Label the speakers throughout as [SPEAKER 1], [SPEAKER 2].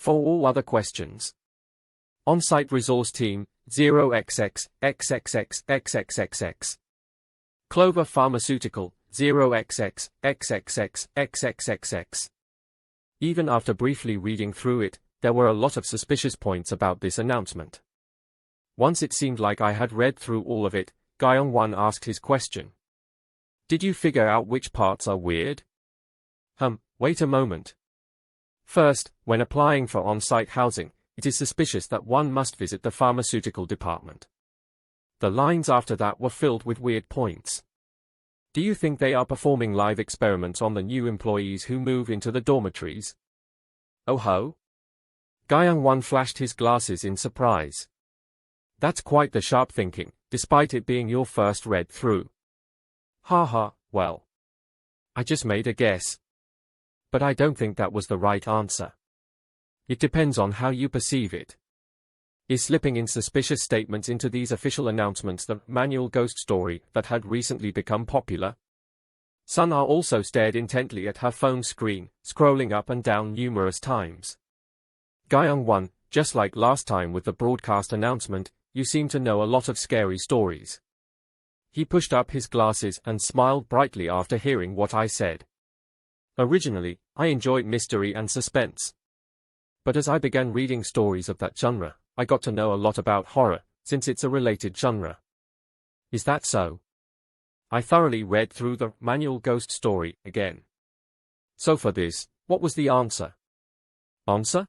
[SPEAKER 1] For all other questions. On-site resource team, 0XX, XXX, XXXX. Clover Pharmaceutical, 0XX, XXX, XXXX. Even after briefly reading through it, there were a lot of suspicious points about this announcement. Once it seemed like I had read through all of it, Gyeong-won asked his question. Did you figure out which parts are weird? Wait a moment. First, when applying for on-site housing, it is suspicious that one must visit the pharmaceutical department. The lines after that were filled with weird points. Do you think they are performing live experiments on the new employees who move into the dormitories? Oh ho? Gyeong-won flashed his glasses in surprise. That's quite the sharp thinking, despite it being your first read through. Haha, well. I just made a guess. But I don't think that was the right answer. It depends on how you perceive it. Is slipping in suspicious statements into these official announcements the manual ghost story that had recently become popular? Sun-ah also stared intently at her phone screen, scrolling up and down numerous times. Gyeong-won, just like last time with the broadcast announcement, you seem to know a lot of scary stories. He pushed up his glasses and smiled brightly after hearing what I said. Originally, I enjoyed mystery and suspense. But as I began reading stories of that genre, I got to know a lot about horror, since it's a related genre. Is that so? I thoroughly read through the manual ghost story again. So for this, what was the answer? Answer?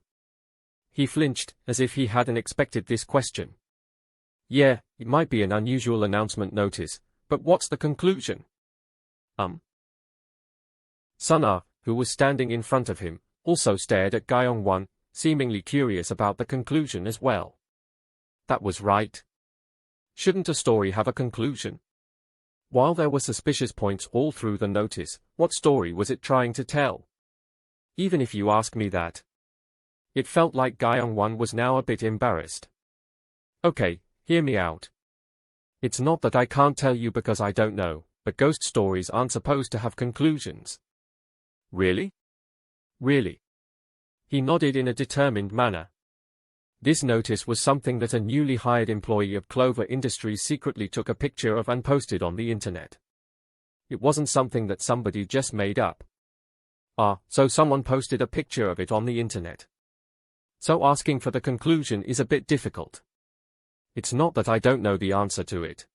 [SPEAKER 1] He flinched, as if he hadn't expected this question. Yeah, it might be an unusual announcement notice, but what's the conclusion? Sun-ah, who was standing in front of him, also stared at Gyeong-won, seemingly curious about the conclusion as well. That was right. Shouldn't a story have a conclusion? While there were suspicious points all through the notice, what story was it trying to tell? Even if you ask me that. It felt like Gyeong-won was now a bit embarrassed. Okay, hear me out. It's not that I can't tell you because I don't know, but ghost stories aren't supposed to have conclusions. Really? Really? He nodded in a determined manner. This notice was something that a newly hired employee of Clover Industries secretly took a picture of and posted on the internet. It wasn't something that somebody just made up. So someone posted a picture of it on the internet. So asking for the conclusion is a bit difficult. It's not that I don't know the answer to it.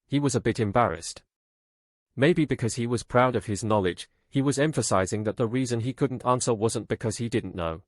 [SPEAKER 1] He was a bit embarrassed. Maybe because he was proud of his knowledge, he was emphasizing that the reason he couldn't answer wasn't because he didn't know.